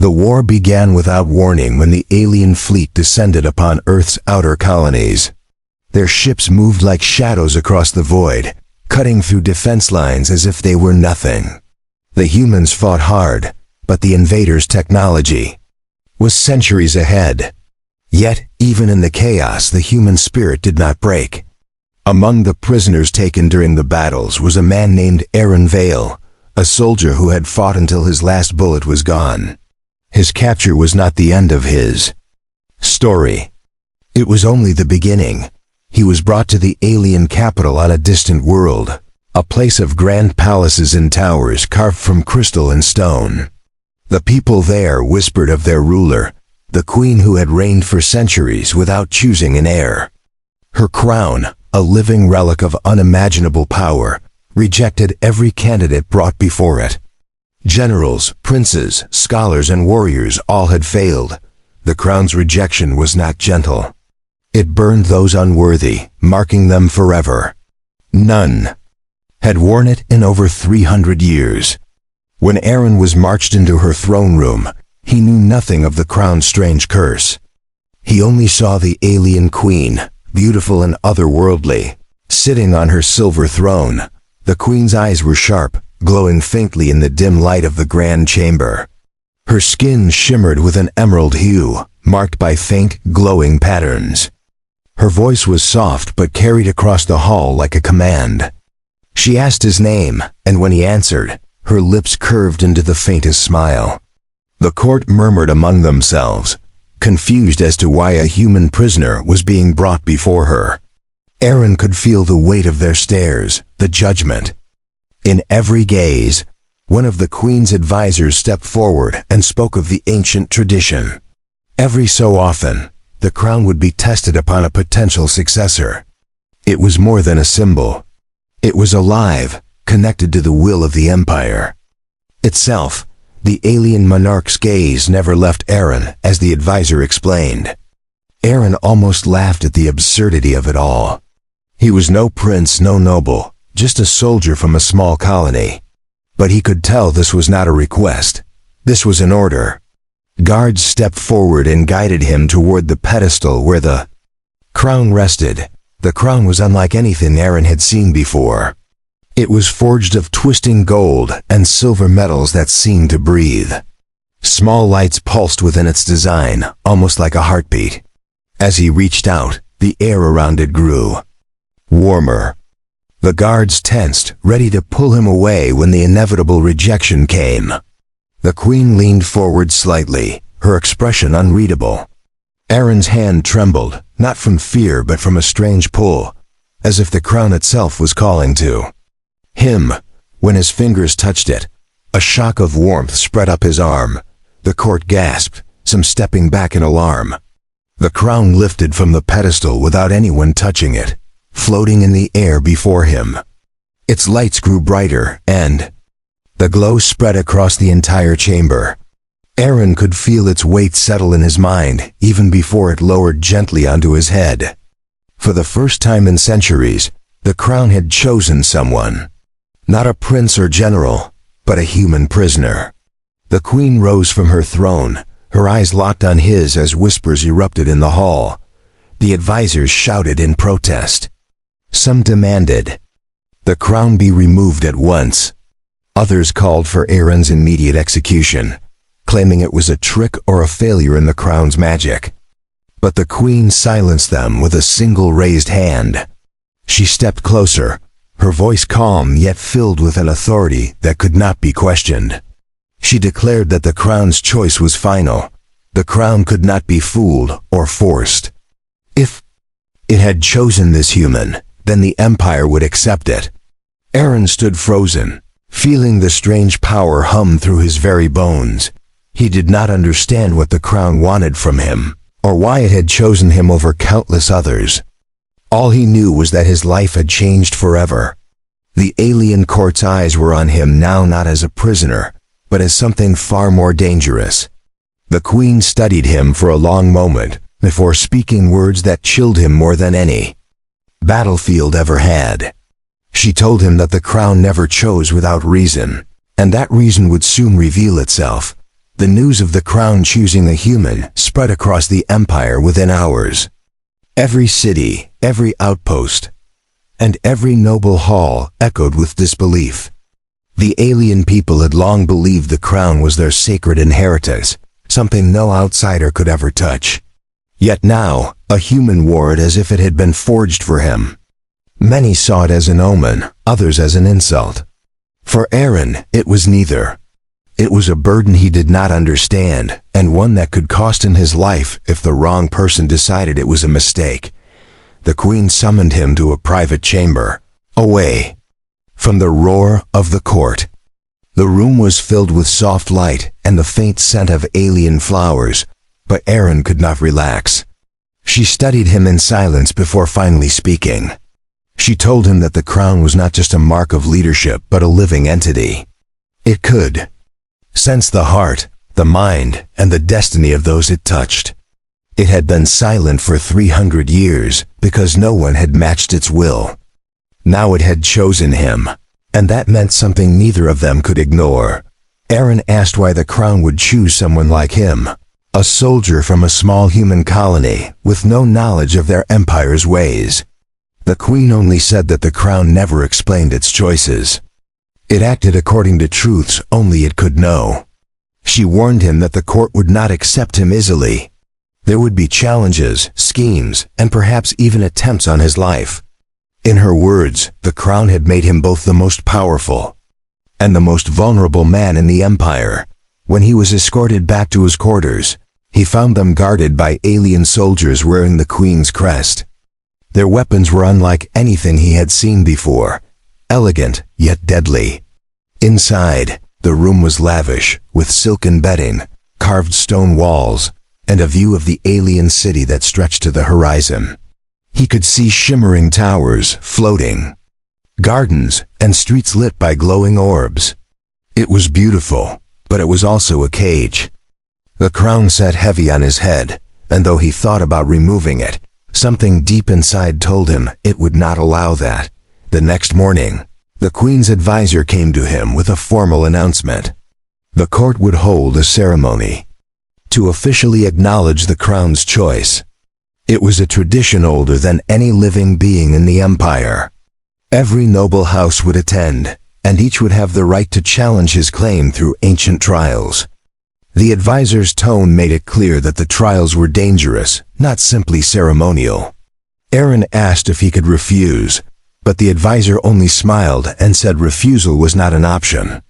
The war began without warning when the alien fleet descended upon Earth's outer colonies. Their ships moved like shadows across the void, cutting through defense lines as if they were nothing. The humans fought hard, but the invaders' technology was centuries ahead. Yet, even in the chaos, the human spirit did not break. Among the prisoners taken during the battles was a man named Aaron Vale, a soldier who had fought until his last bullet was gone. His capture was not the end of his story. It was only the beginning. He was brought to the alien capital on a distant world, a place of grand palaces and towers carved from crystal and stone. The people there whispered of their ruler, the queen who had reigned for centuries without choosing an heir. Her crown, a living relic of unimaginable power, rejected every candidate brought before it. Generals, princes, scholars, and warriors all had failed. The crown's rejection was not gentle. It burned those unworthy, marking them forever. None had worn it in over 300 years. When Aaron was marched into her throne room, he knew nothing of the crown's strange curse. He only saw the alien queen, beautiful and otherworldly, sitting on her silver throne. The queen's eyes were sharp, glowing faintly in the dim light of the grand chamber. Her skin shimmered with an emerald hue, marked by faint, glowing patterns. Her voice was soft but carried across the hall like a command. She asked his name, and when he answered, her lips curved into the faintest smile. The court murmured among themselves, confused as to why a human prisoner was being brought before her. Aaron could feel the weight of their stares, the judgment. In every gaze, one of the queen's advisors stepped forward and spoke of the ancient tradition. Every so often, the crown would be tested upon a potential successor. It was more than a symbol. It was alive, connected to the will of the empire itself. The alien monarch's gaze never left Aaron, as the advisor explained. Aaron almost laughed at the absurdity of it all. He was no prince, no noble, just a soldier from a small colony. But he could tell this was not a request. This was an order. Guards stepped forward and guided him toward the pedestal where the crown rested. The crown was unlike anything Aaron had seen before. It was forged of twisting gold and silver metals that seemed to breathe. Small lights pulsed within its design, almost like a heartbeat. As he reached out, the air around it grew warmer. The guards tensed, ready to pull him away when the inevitable rejection came. The queen leaned forward slightly, her expression unreadable. Aaron's hand trembled, not from fear but from a strange pull, as if the crown itself was calling to him. When his fingers touched it, a shock of warmth spread up his arm. The court gasped, some stepping back in alarm. The crown lifted from the pedestal without anyone touching it, floating in the air before him. Its lights grew brighter, and the glow spread across the entire chamber. Aaron could feel its weight settle in his mind, even before it lowered gently onto his head. For the first time in centuries, the crown had chosen someone. Not a prince or general, but a human prisoner. The queen rose from her throne, her eyes locked on his as whispers erupted in the hall. The advisors shouted in protest. Some demanded the crown be removed at once. Others called for Aaron's immediate execution, claiming it was a trick or a failure in the crown's magic. But the queen silenced them with a single raised hand. She stepped closer, her voice calm yet filled with an authority that could not be questioned. She declared that the crown's choice was final. The crown could not be fooled or forced. If it had chosen this human, then the empire would accept it. Aaron stood frozen, feeling the strange power hum through his very bones. He did not understand what the crown wanted from him, or why it had chosen him over countless others. All he knew was that his life had changed forever. The alien court's eyes were on him now, not as a prisoner, but as something far more dangerous. The queen studied him for a long moment before speaking words that chilled him more than any battlefield ever had. She told him that the crown never chose without reason, and that reason would soon reveal itself. The news of the crown choosing a human spread across the empire within hours. Every city, every outpost, and every noble hall echoed with disbelief. The alien people had long believed the crown was their sacred inheritance, something no outsider could ever touch. Yet now, a human wore it as if it had been forged for him. Many saw it as an omen, others as an insult. For Aaron, it was neither. It was a burden he did not understand, and one that could cost him his life if the wrong person decided it was a mistake. The queen summoned him to a private chamber, away from the roar of the court. The room was filled with soft light and the faint scent of alien flowers, but Aaron could not relax. She studied him in silence before finally speaking. She told him that the crown was not just a mark of leadership, but a living entity. It could sense the heart, the mind, and the destiny of those it touched. It had been silent for 300 years because no one had matched its will. Now it had chosen him, and that meant something neither of them could ignore. Aaron asked why the crown would choose someone like him, a soldier from a small human colony with no knowledge of their empire's ways. The queen only said that the crown never explained its choices. It acted according to truths only it could know. She warned him that the court would not accept him easily. There would be challenges, schemes, and perhaps even attempts on his life. In her words, the crown had made him both the most powerful and the most vulnerable man in the empire. When he was escorted back to his quarters, he found them guarded by alien soldiers wearing the queen's crest. Their weapons were unlike anything he had seen before, elegant yet deadly. Inside, the room was lavish, with silken bedding, carved stone walls, and a view of the alien city that stretched to the horizon. He could see shimmering towers floating, gardens, and streets lit by glowing orbs. It was beautiful, but it was also a cage. The crown sat heavy on his head, and though he thought about removing it, something deep inside told him it would not allow that. The next morning, the queen's advisor came to him with a formal announcement. The court would hold a ceremony to officially acknowledge the crown's choice. It was a tradition older than any living being in the empire. Every noble house would attend, and each would have the right to challenge his claim through ancient trials. The advisor's tone made it clear that the trials were dangerous, not simply ceremonial. Aaron asked if he could refuse, but the advisor only smiled and said refusal was not an option.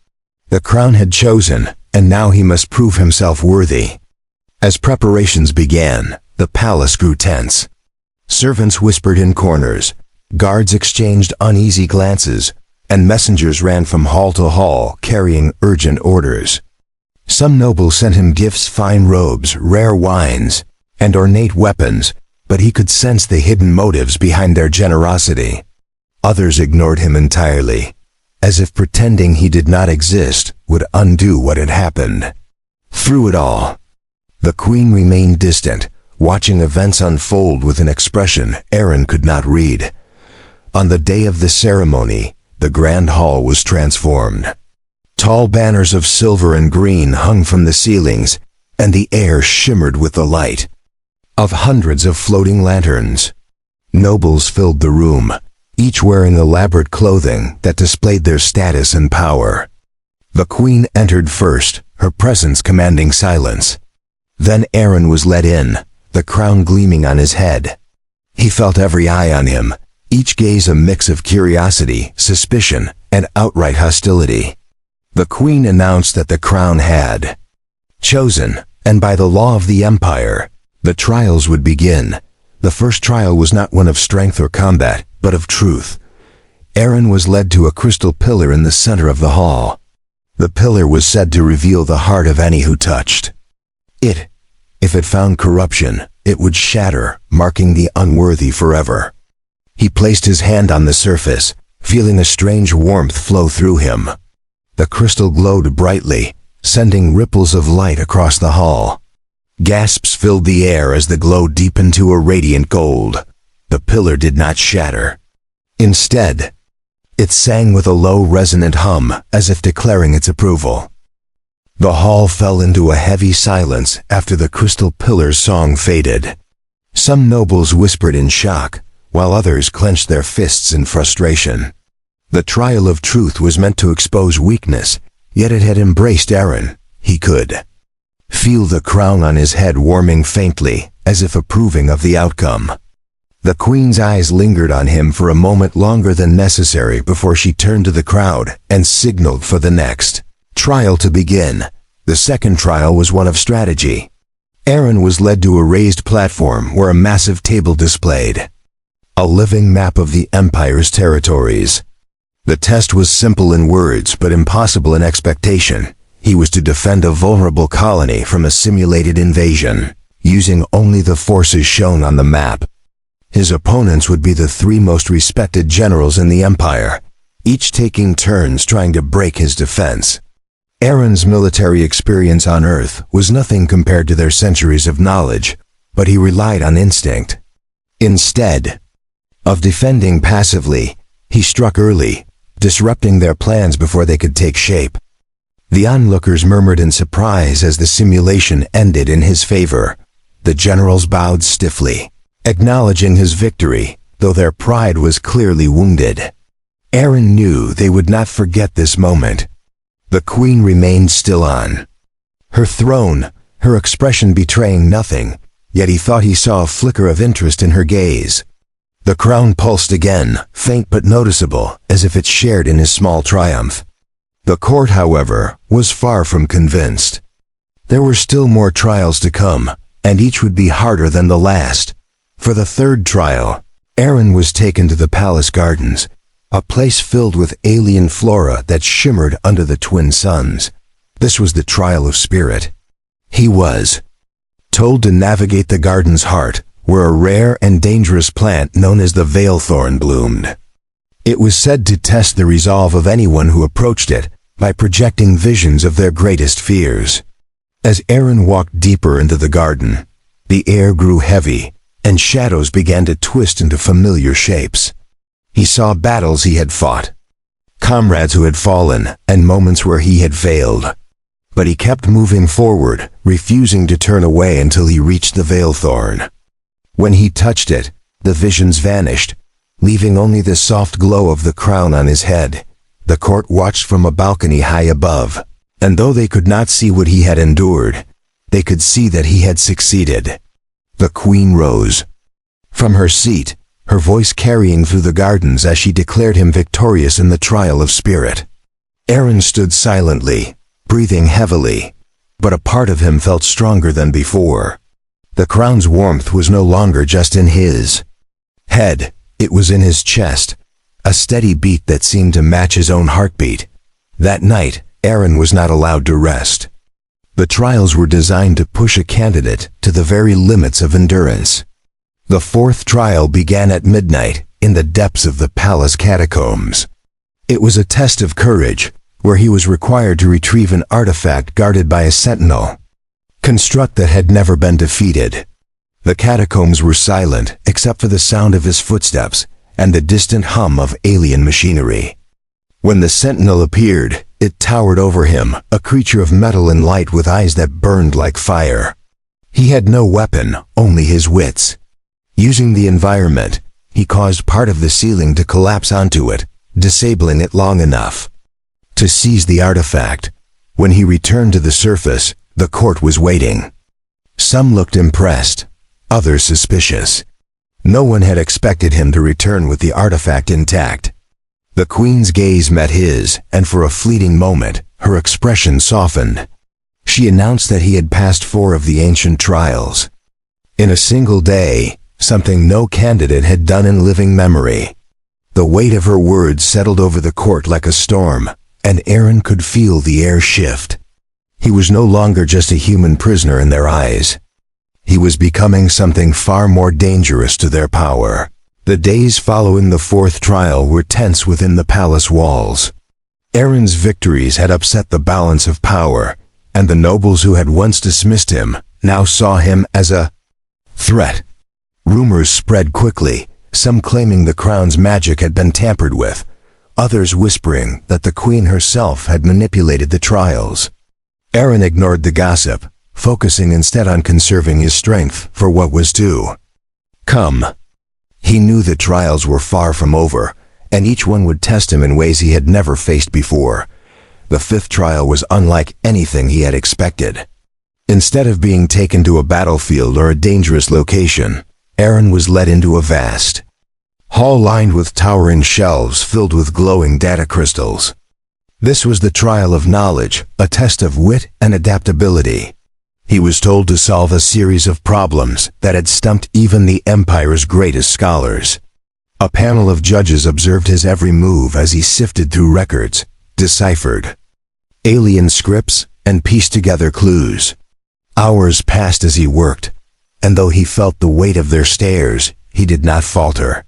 The crown had chosen, and now he must prove himself worthy. As preparations began, the palace grew tense. Servants whispered in corners, guards exchanged uneasy glances, and messengers ran from hall to hall carrying urgent orders. Some nobles sent him gifts, fine robes, rare wines, and ornate weapons, but he could sense the hidden motives behind their generosity. Others ignored him entirely, as if pretending he did not exist would undo what had happened. Through it all, the queen remained distant, watching events unfold with an expression Aaron could not read. On the day of the ceremony, the grand hall was transformed. Tall banners of silver and green hung from the ceilings, and the air shimmered with the light of hundreds of floating lanterns. Nobles filled the room, each wearing elaborate clothing that displayed their status and power. The queen entered first, her presence commanding silence. Then Aaron was led in, the crown gleaming on his head. He felt every eye on him, each gaze a mix of curiosity, suspicion, and outright hostility. The queen announced that the crown had chosen, and by the law of the empire, the trials would begin. The first trial was not one of strength or combat, but of truth. Aaron was led to a crystal pillar in the center of the hall. The pillar was said to reveal the heart of any who touched it. If it found corruption, it would shatter, marking the unworthy forever. He placed his hand on the surface, feeling a strange warmth flow through him. The crystal glowed brightly, sending ripples of light across the hall. Gasps filled the air as the glow deepened to a radiant gold. The pillar did not shatter. Instead, it sang with a low resonant hum, as if declaring its approval. The hall fell into a heavy silence after the crystal pillar's song faded. Some nobles whispered in shock, while others clenched their fists in frustration. The trial of truth was meant to expose weakness, yet it had embraced Aaron. He could feel the crown on his head warming faintly, as if approving of the outcome. The queen's eyes lingered on him for a moment longer than necessary before she turned to the crowd and signaled for the next trial to begin. The second trial was one of strategy. Aaron was led to a raised platform where a massive table displayed a living map of the Empire's territories. The test was simple in words but impossible in expectation. He was to defend a vulnerable colony from a simulated invasion, using only the forces shown on the map. His opponents would be the three most respected generals in the Empire, each taking turns trying to break his defense. Aaron's military experience on Earth was nothing compared to their centuries of knowledge, but he relied on instinct. Instead of defending passively, he struck early, disrupting their plans before they could take shape. The onlookers murmured in surprise as the simulation ended in his favor. The generals bowed stiffly, acknowledging his victory, though their pride was clearly wounded. Aaron knew they would not forget this moment. The queen remained still on her throne, her expression betraying nothing, yet he thought he saw a flicker of interest in her gaze. The crown pulsed again, faint but noticeable, as if it shared in his small triumph. The court, however, was far from convinced. There were still more trials to come, and each would be harder than the last. For the third trial, Aaron was taken to the palace gardens, a place filled with alien flora that shimmered under the twin suns. This was the trial of spirit. He was told to navigate the garden's heart, where a rare and dangerous plant known as the veilthorn bloomed. It was said to test the resolve of anyone who approached it by projecting visions of their greatest fears. As Aaron walked deeper into the garden, the air grew heavy, and shadows began to twist into familiar shapes. He saw battles he had fought, comrades who had fallen, and moments where he had failed. But he kept moving forward, refusing to turn away until he reached the veilthorn. When he touched it, the visions vanished, leaving only the soft glow of the crown on his head. The court watched from a balcony high above, and though they could not see what he had endured, they could see that he had succeeded. The queen rose from her seat, her voice carrying through the gardens as she declared him victorious in the trial of spirit. Aaron stood silently, breathing heavily, but a part of him felt stronger than before. The crown's warmth was no longer just in his head, it was in his chest, a steady beat that seemed to match his own heartbeat. That night, Aaron was not allowed to rest. The trials were designed to push a candidate to the very limits of endurance. The fourth trial began at midnight in the depths of the palace catacombs. It was a test of courage, where he was required to retrieve an artifact guarded by a sentinel, construct that had never been defeated. The catacombs were silent except for the sound of his footsteps and the distant hum of alien machinery. When the sentinel appeared, it towered over him, a creature of metal and light with eyes that burned like fire. He had no weapon, only his wits. Using the environment, he caused part of the ceiling to collapse onto it, disabling it long enough to seize the artifact. When he returned to the surface, the court was waiting. Some looked impressed, others suspicious. No one had expected him to return with the artifact intact. The queen's gaze met his, and for a fleeting moment, her expression softened. She announced that he had passed 4 of the ancient trials. In a single day, something no candidate had done in living memory. The weight of her words settled over the court like a storm, and Aaron could feel the air shift. He was no longer just a human prisoner in their eyes. He was becoming something far more dangerous to their power. The days following the 4th trial were tense within the palace walls. Aaron's victories had upset the balance of power, and the nobles who had once dismissed him now saw him as a threat. Rumors spread quickly, some claiming the crown's magic had been tampered with, others whispering that the queen herself had manipulated the trials. Aaron ignored the gossip, focusing instead on conserving his strength for what was to come. He knew the trials were far from over, and each one would test him in ways he had never faced before. The fifth trial was unlike anything he had expected. Instead of being taken to a battlefield or a dangerous location, Aaron was led into a vast hall lined with towering shelves filled with glowing data crystals. This was the trial of knowledge, a test of wit and adaptability. He was told to solve a series of problems that had stumped even the Empire's greatest scholars. A panel of judges observed his every move as he sifted through records, deciphered alien scripts, and pieced together clues. Hours passed as he worked, and though he felt the weight of their stares, he did not falter.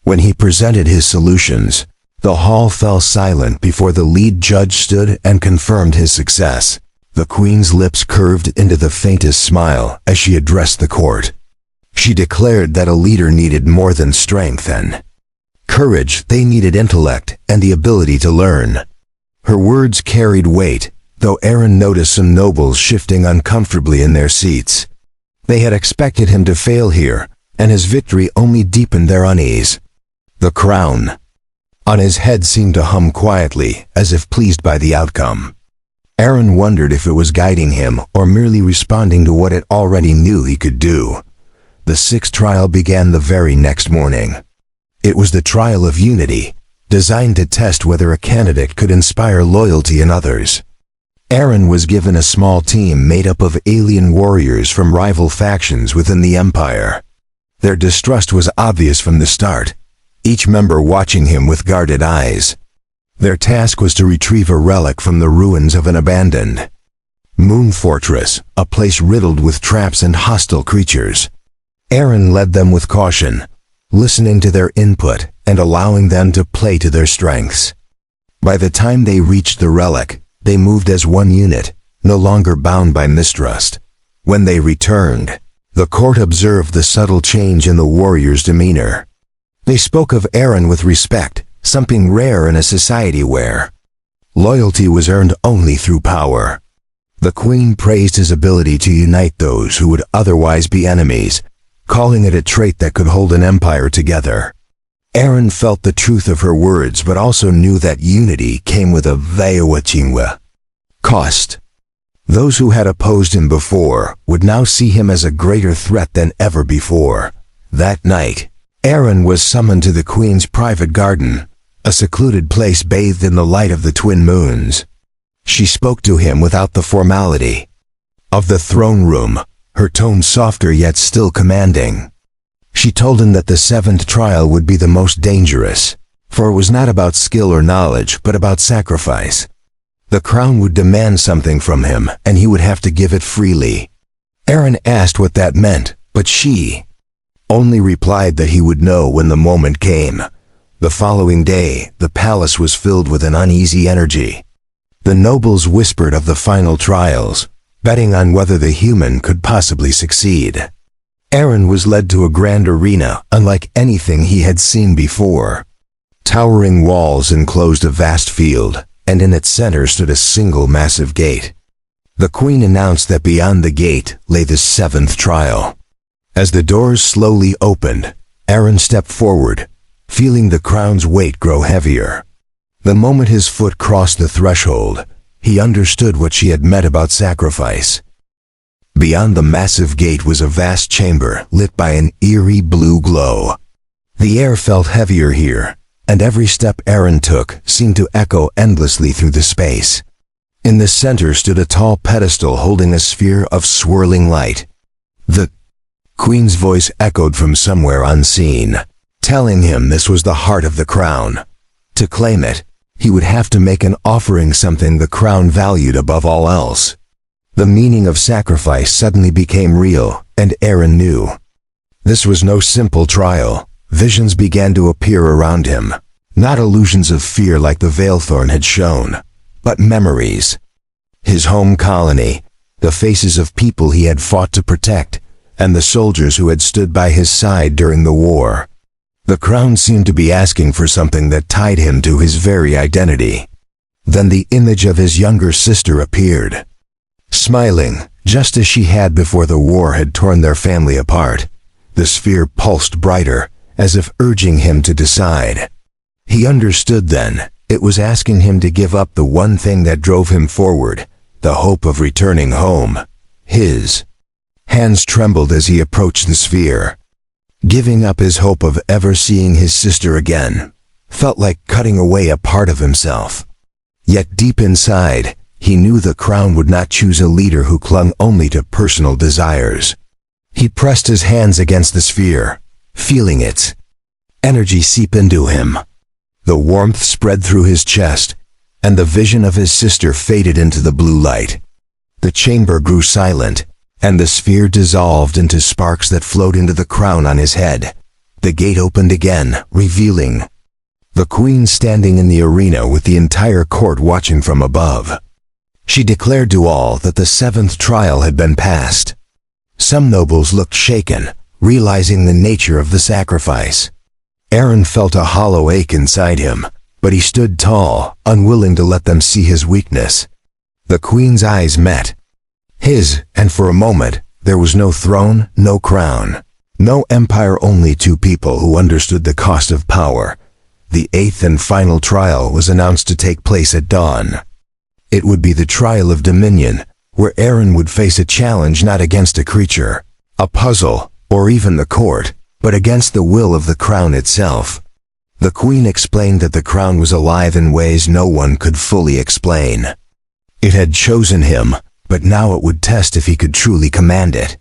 When he presented his solutions, the hall fell silent before the lead judge stood and confirmed his success. The Queen's lips curved into the faintest smile as she addressed the court. She declared that a leader needed more than strength and courage. They needed intellect and the ability to learn. Her words carried weight, though Aaron noticed some nobles shifting uncomfortably in their seats. They had expected him to fail here, and his victory only deepened their unease. The crown on his head seemed to hum quietly, as if pleased by the outcome. Aaron wondered if it was guiding him or merely responding to what it already knew he could do. The sixth trial began the very next morning. It was the trial of unity, designed to test whether a candidate could inspire loyalty in others. Aaron was given a small team made up of alien warriors from rival factions within the Empire. Their distrust was obvious from the start, each member watching him with guarded eyes. Their task was to retrieve a relic from the ruins of an abandoned moon fortress, a place riddled with traps and hostile creatures. Aaron led them with caution, listening to their input and allowing them to play to their strengths. By the time they reached the relic, they moved as one unit, no longer bound by mistrust. When they returned, the court observed the subtle change in the warriors' demeanor. They spoke of Aaron with respect, something rare in a society where loyalty was earned only through power. The Queen praised his ability to unite those who would otherwise be enemies, calling it a trait that could hold an empire together. Aaron felt the truth of her words, but also knew that unity came with a Vaewachingwa cost. Those who had opposed him before would now see him as a greater threat than ever before. That night, Aaron was summoned to the Queen's private garden, a secluded place bathed in the light of the twin moons. She spoke to him without the formality of the throne room, her tone softer yet still commanding. She told him that the seventh trial would be the most dangerous, for it was not about skill or knowledge, but about sacrifice. The crown would demand something from him, and he would have to give it freely. Aaron asked what that meant, but she only replied that he would know when the moment came. The following day, the palace was filled with an uneasy energy. The nobles whispered of the final trials, betting on whether the human could possibly succeed. Aaron was led to a grand arena unlike anything he had seen before. Towering walls enclosed a vast field, and in its center stood a single massive gate. The Queen announced that beyond the gate lay the seventh trial. As the doors slowly opened, Aaron stepped forward, feeling the crown's weight grow heavier. The moment his foot crossed the threshold, he understood what she had meant about sacrifice. Beyond the massive gate was a vast chamber lit by an eerie blue glow. The air felt heavier here, and every step Aaron took seemed to echo endlessly through the space. In the center stood a tall pedestal holding a sphere of swirling light. The Queen's voice echoed from somewhere unseen, telling him this was the heart of the crown. To claim it, he would have to make an offering, something the crown valued above all else. The meaning of sacrifice suddenly became real, and Aaron knew. This was no simple trial. Visions began to appear around him, not illusions of fear like the Veilthorn had shown, but memories. His home colony, the faces of people he had fought to protect, and the soldiers who had stood by his side during the war. The crown seemed to be asking for something that tied him to his very identity. Then the image of his younger sister appeared. Smiling, just as she had before the war had torn their family apart, the sphere pulsed brighter, as if urging him to decide. He understood then, it was asking him to give up the one thing that drove him forward, the hope of returning home. His hands trembled as he approached the sphere. Giving up his hope of ever seeing his sister again felt like cutting away a part of himself. Yet deep inside, he knew the crown would not choose a leader who clung only to personal desires. He pressed his hands against the sphere, feeling its energy seep into him. The warmth spread through his chest, and the vision of his sister faded into the blue light. The chamber grew silent, and the sphere dissolved into sparks that flowed into the crown on his head. The gate opened again, revealing the queen standing in the arena with the entire court watching from above. She declared to all that the 7th trial had been passed. Some nobles looked shaken, realizing the nature of the sacrifice. Aaron felt a hollow ache inside him, but he stood tall, unwilling to let them see his weakness. The queen's eyes met his, and for a moment, there was no throne, no crown, no empire, only two people who understood the cost of power. The 8th and final trial was announced to take place at dawn. It would be the trial of dominion, where Aaron would face a challenge not against a creature, a puzzle, or even the court, but against the will of the crown itself. The queen explained that the crown was alive in ways no one could fully explain. It had chosen him, but now it would test if he could truly command it.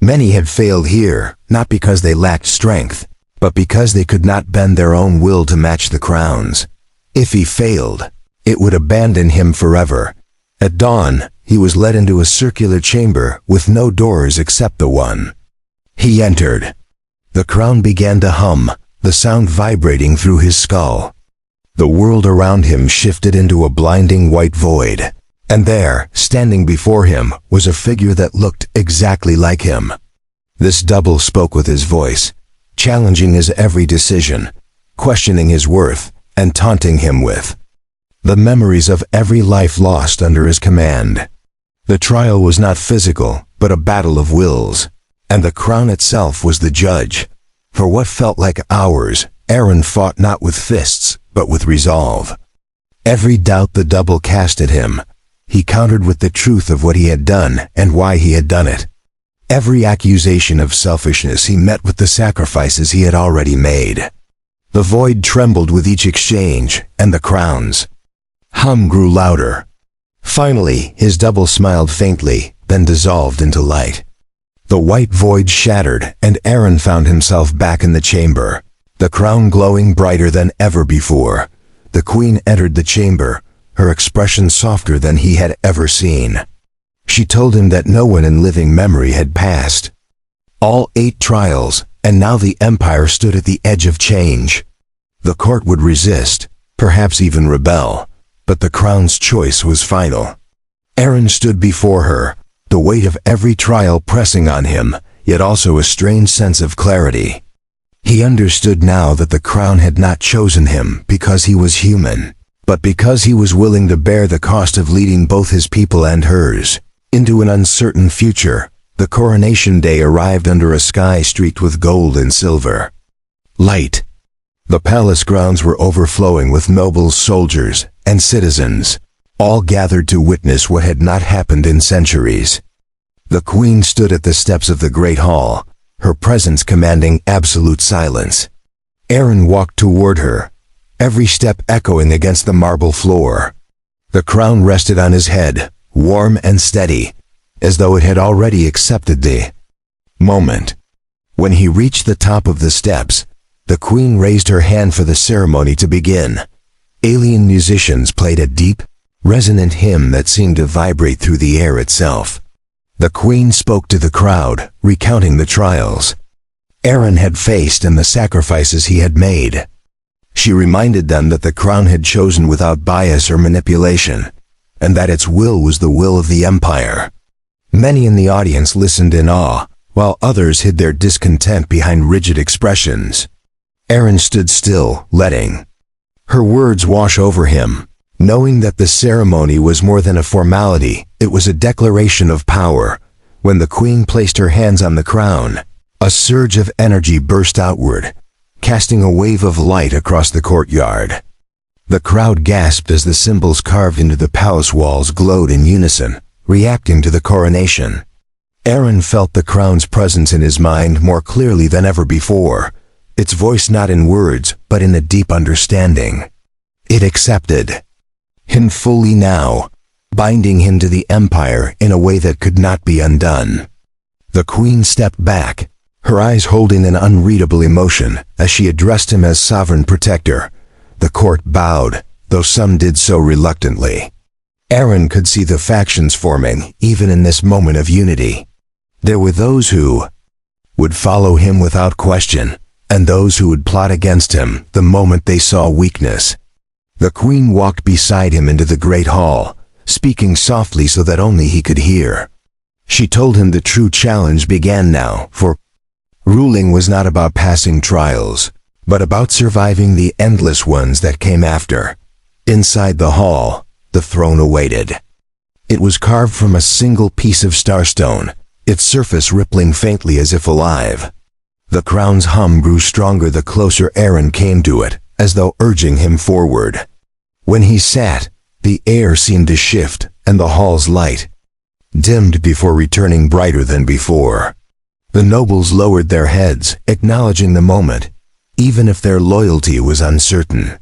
Many had failed here, not because they lacked strength, but because they could not bend their own will to match the crown's. If he failed, it would abandon him forever. At dawn, he was led into a circular chamber with no doors except the one. He entered. The crown began to hum, the sound vibrating through his skull. The world around him shifted into a blinding white void. And there, standing before him, was a figure that looked exactly like him. This double spoke with his voice, challenging his every decision, questioning his worth, and taunting him with the memories of every life lost under his command. The trial was not physical, but a battle of wills, and the crown itself was the judge. For what felt like hours, Aaron fought not with fists, but with resolve. Every doubt the double cast at him, he countered with the truth of what he had done and why he had done it. Every accusation of selfishness he met with the sacrifices he had already made. The void trembled with each exchange, and the crown's hum grew louder. Finally, his double smiled faintly, then dissolved into light. The white void shattered, and Aaron found himself back in the chamber, the crown glowing brighter than ever before. The queen entered the chamber, her expression softer than he had ever seen. She told him that no one in living memory had passed all 8 trials, and now the empire stood at the edge of change. The court would resist, perhaps even rebel, but the crown's choice was final. Aaron stood before her, the weight of every trial pressing on him, yet also a strange sense of clarity. He understood now that the crown had not chosen him because he was human, but because he was willing to bear the cost of leading both his people and hers into an uncertain future. The coronation day arrived under a sky streaked with gold and silver light. The palace grounds were overflowing with nobles, soldiers, and citizens, all gathered to witness what had not happened in centuries. The queen stood at the steps of the great hall, her presence commanding absolute silence. Aaron walked toward her, every step echoing against the marble floor. The crown rested on his head, warm and steady, as though it had already accepted the moment. When he reached the top of the steps, the queen raised her hand for the ceremony to begin. Alien musicians played a deep, resonant hymn that seemed to vibrate through the air itself. The queen spoke to the crowd, recounting the trials Aaron had faced and the sacrifices he had made. She reminded them that the crown had chosen without bias or manipulation, and that its will was the will of the empire. Many in the audience listened in awe, while others hid their discontent behind rigid expressions. Aaron stood still, letting her words wash over him, Knowing that the ceremony was more than a formality, it was a declaration of power. When the queen placed her hands on the crown, a surge of energy burst outward, casting a wave of light across the courtyard. The crowd gasped as the symbols carved into the palace walls glowed in unison, reacting to the coronation. Aaron felt the crown's presence in his mind more clearly than ever before, its voice not in words, but in a deep understanding. It accepted him fully now, binding him to the empire in a way that could not be undone. The queen stepped back, her eyes holding an unreadable emotion as she addressed him as sovereign protector. The court bowed, though some did so reluctantly. Aaron could see the factions forming, even in this moment of unity. There were those who would follow him without question, and those who would plot against him the moment they saw weakness. The queen walked beside him into the great hall, speaking softly so that only he could hear. She told him the true challenge began now, for ruling was not about passing trials, but about surviving the endless ones that came after. Inside the hall, the throne awaited. It was carved from a single piece of starstone, its surface rippling faintly as if alive. The crown's hum grew stronger the closer Aaron came to it, as though urging him forward. When he sat, the air seemed to shift, and the hall's light dimmed before returning brighter than before. The nobles lowered their heads, acknowledging the moment, even if their loyalty was uncertain.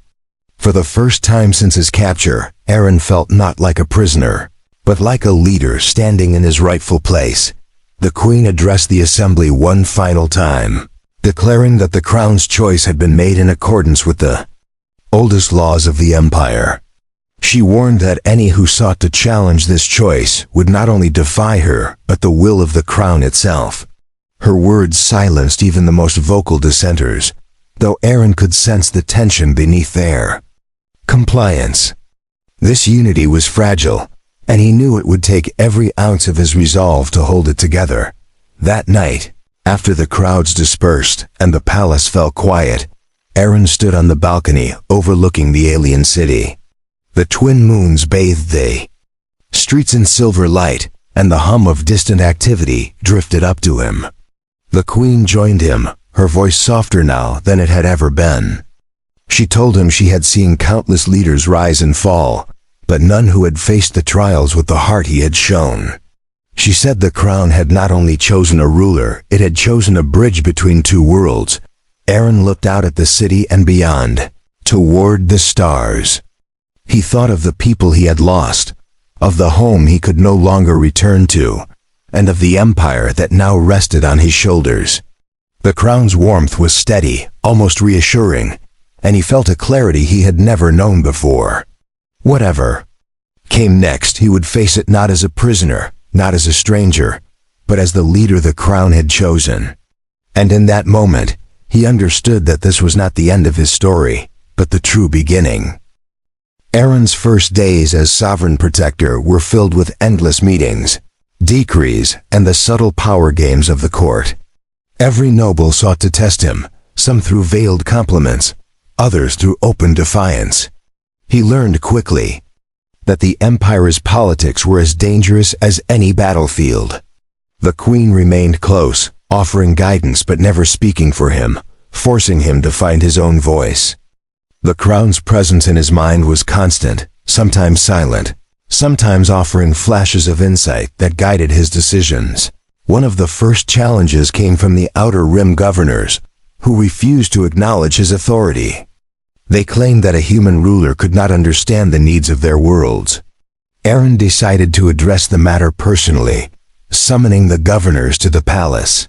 For the first time since his capture, Aaron felt not like a prisoner, but like a leader standing in his rightful place. The queen addressed the assembly one final time, declaring that the crown's choice had been made in accordance with the oldest laws of the empire. She warned that any who sought to challenge this choice would not only defy her, but the will of the crown itself. Her words silenced even the most vocal dissenters, though Aaron could sense the tension beneath their compliance. This unity was fragile, and he knew it would take every ounce of his resolve to hold it together. That night, after the crowds dispersed and the palace fell quiet, Aaron stood on the balcony overlooking the alien city. The twin moons bathed the streets in silver light, and the hum of distant activity drifted up to him. The queen joined him, her voice softer now than it had ever been. She told him she had seen countless leaders rise and fall, but none who had faced the trials with the heart he had shown. She said the crown had not only chosen a ruler, it had chosen a bridge between two worlds. Aaron looked out at the city and beyond, toward the stars. He thought of the people he had lost, of the home he could no longer return to, and of the empire that now rested on his shoulders. The crown's warmth was steady, almost reassuring, and he felt a clarity he had never known before. Whatever came next, he would face it not as a prisoner, not as a stranger, but as the leader the crown had chosen. And in that moment, he understood that this was not the end of his story, but the true beginning. Aaron's first days as sovereign protector were filled with endless meetings, decrees, and the subtle power games of the court. Every noble sought to test him, some through veiled compliments, others through open defiance. He learned quickly that the empire's politics were as dangerous as any battlefield. The queen remained close, offering guidance but never speaking for him, forcing him to find his own voice. The crown's presence in his mind was constant, sometimes silent, sometimes offering flashes of insight that guided his decisions. One of the first challenges came from the Outer Rim governors, who refused to acknowledge his authority. They claimed that a human ruler could not understand the needs of their worlds. Aaron decided to address the matter personally, summoning the governors to the palace.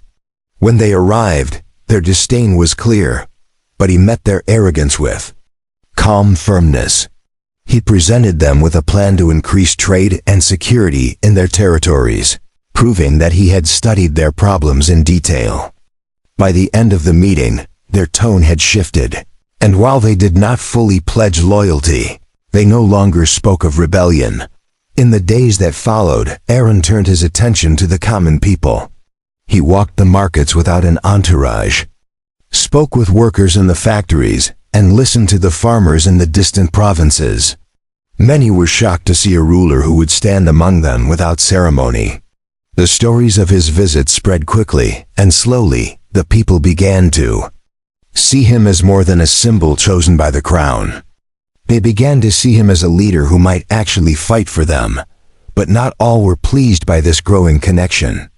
When they arrived, their disdain was clear, but he met their arrogance with calm firmness. He presented them with a plan to increase trade and security in their territories, proving that he had studied their problems in detail. By the end of the meeting, their tone had shifted, and while they did not fully pledge loyalty, they no longer spoke of rebellion. In the days that followed, Aaron turned his attention to the common people. He walked the markets without an entourage, spoke with workers in the factories, and listened to the farmers in the distant provinces. Many were shocked to see a ruler who would stand among them without ceremony. The stories of his visit spread quickly, and slowly, the people began to see him as more than a symbol chosen by the crown. They began to see him as a leader who might actually fight for them, but not all were pleased by this growing connection.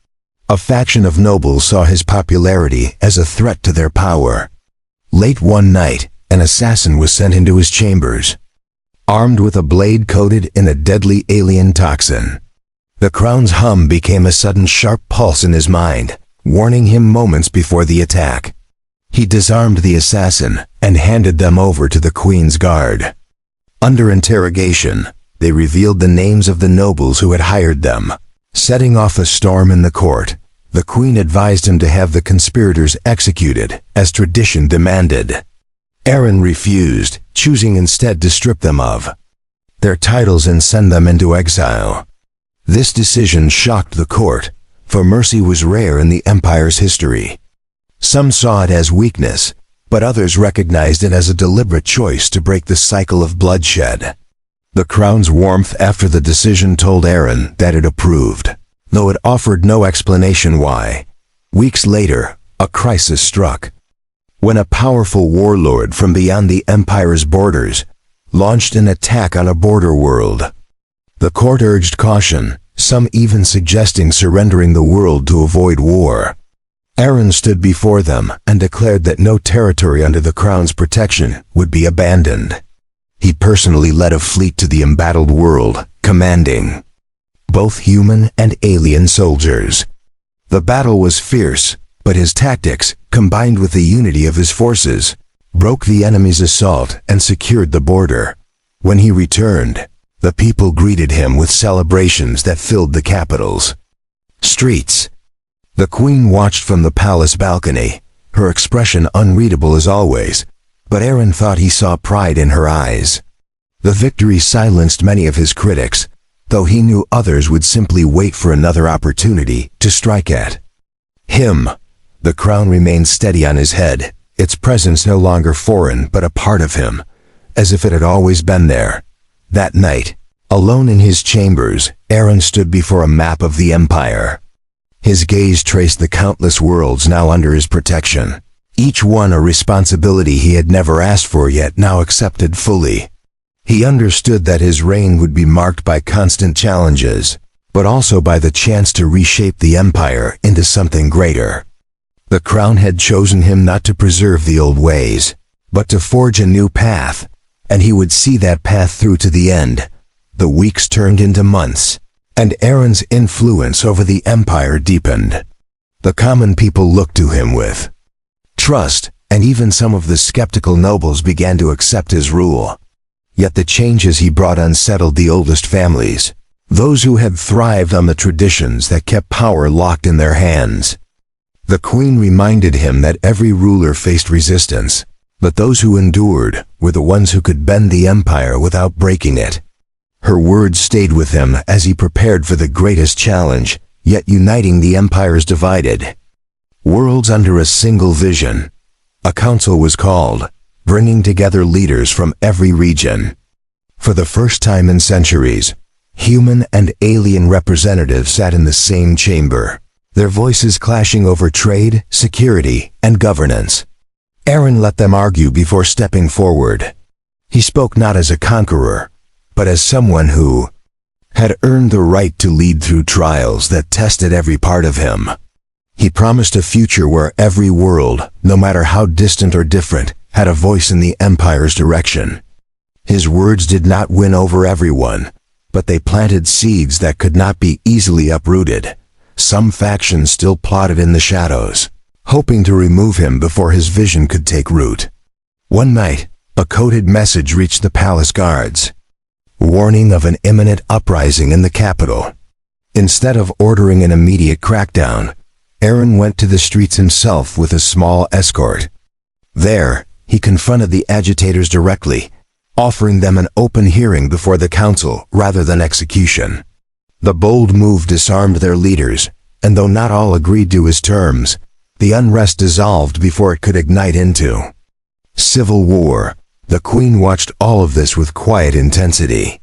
A faction of nobles saw his popularity as a threat to their power. Late one night, an assassin was sent into his chambers, armed with a blade coated in a deadly alien toxin. The crown's hum became a sudden sharp pulse in his mind, warning him moments before the attack. He disarmed the assassin and handed them over to the queen's guard. Under interrogation, they revealed the names of the nobles who had hired them. Setting off a storm in the court, the queen advised him to have the conspirators executed, as tradition demanded. Aaron refused, choosing instead to strip them of their titles and send them into exile. This decision shocked the court, for mercy was rare in the empire's history. Some saw it as weakness, but others recognized it as a deliberate choice to break the cycle of bloodshed. The crown's warmth after the decision told Aaron that it approved, though it offered no explanation why. Weeks later, a crisis struck, when a powerful warlord from beyond the empire's borders launched an attack on a border world. The court urged caution, some even suggesting surrendering the world to avoid war. Aaron stood before them and declared that no territory under the crown's protection would be abandoned. He personally led a fleet to the embattled world, commanding both human and alien soldiers. The battle was fierce, but his tactics, combined with the unity of his forces, broke the enemy's assault and secured the border. When he returned, the people greeted him with celebrations that filled the capital's streets. The queen watched from the palace balcony, her expression unreadable as always, but Aaron thought he saw pride in her eyes. The victory silenced many of his critics, though he knew others would simply wait for another opportunity to strike at him. The crown remained steady on his head, its presence no longer foreign but a part of him, as if it had always been there. That night, alone in his chambers, Aaron stood before a map of the empire. His gaze traced the countless worlds now under his protection, each one a responsibility he had never asked for yet now accepted fully. He understood that his reign would be marked by constant challenges, but also by the chance to reshape the empire into something greater. The crown had chosen him not to preserve the old ways, but to forge a new path, and he would see that path through to the end. The weeks turned into months, and Aaron's influence over the empire deepened. The common people looked to him with trust, and even some of the skeptical nobles began to accept his rule. Yet the changes he brought unsettled the oldest families, those who had thrived on the traditions that kept power locked in their hands. The queen reminded him that every ruler faced resistance, but those who endured were the ones who could bend the empire without breaking it. Her words stayed with him as he prepared for the greatest challenge, yet uniting the empire's divided worlds under a single vision. A council was called, bringing together leaders from every region. For the first time in centuries, human and alien representatives sat in the same chamber, their voices clashing over trade, security, and governance. Aaron let them argue before stepping forward. He spoke not as a conqueror, but as someone who had earned the right to lead through trials that tested every part of him. He promised a future where every world, no matter how distant or different, had a voice in the empire's direction. His words did not win over everyone, but they planted seeds that could not be easily uprooted. Some factions still plotted in the shadows, hoping to remove him before his vision could take root. One night, a coded message reached the palace guards, warning of an imminent uprising in the capital. Instead of ordering an immediate crackdown, Aaron went to the streets himself with a small escort. There, he confronted the agitators directly, offering them an open hearing before the council rather than execution. The bold move disarmed their leaders, and though not all agreed to his terms, the unrest dissolved before it could ignite into civil war. The queen watched all of this with quiet intensity.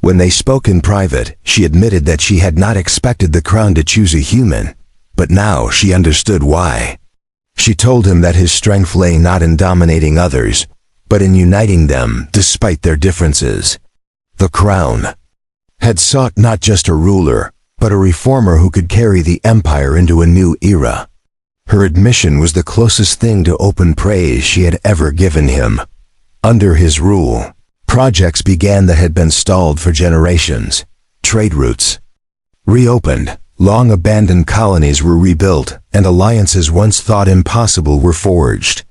When they spoke in private, she admitted that she had not expected the crown to choose a human, but now she understood why. She told him that his strength lay not in dominating others, but in uniting them despite their differences. The crown had sought not just a ruler, but a reformer who could carry the empire into a new era. Her admission was the closest thing to open praise she had ever given him. Under his rule, projects began that had been stalled for generations. Trade routes reopened, long-abandoned colonies were rebuilt, and alliances once thought impossible were forged.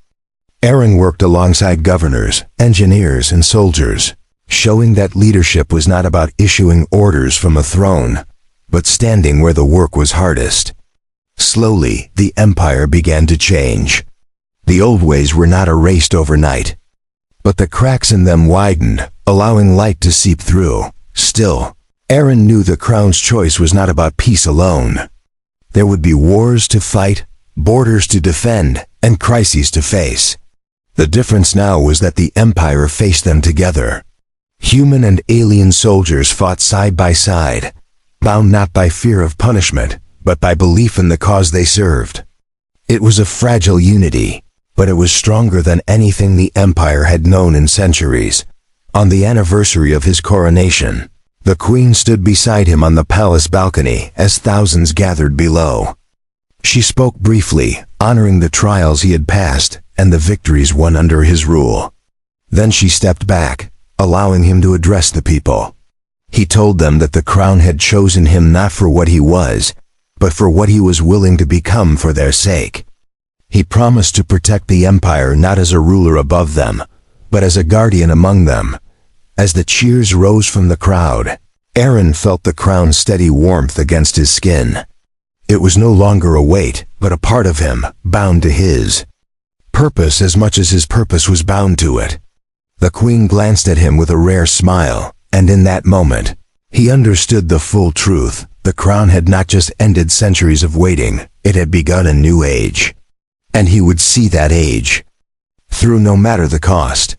Aaron worked alongside governors, engineers, and soldiers, showing that leadership was not about issuing orders from a throne, but standing where the work was hardest. Slowly, the empire began to change. The old ways were not erased overnight, but the cracks in them widened, allowing light to seep through. Still, Aaron knew the crown's choice was not about peace alone. There would be wars to fight, borders to defend, and crises to face. The difference now was that the empire faced them together. Human and alien soldiers fought side by side, bound not by fear of punishment, but by belief in the cause they served. It was a fragile unity, but it was stronger than anything the empire had known in centuries. On the anniversary of his coronation, the queen stood beside him on the palace balcony as thousands gathered below. She spoke briefly, honoring the trials he had passed and the victories won under his rule. Then she stepped back, allowing him to address the people. He told them that the crown had chosen him not for what he was, but for what he was willing to become for their sake. He promised to protect the empire not as a ruler above them, but as a guardian among them. As the cheers rose from the crowd, Aaron felt the crown's steady warmth against his skin. It was no longer a weight, but a part of him, bound to his purpose as much as his purpose was bound to it. The queen glanced at him with a rare smile, and in that moment, he understood the full truth. The crown had not just ended centuries of waiting, it had begun a new age. And he would see that age through no matter the cost.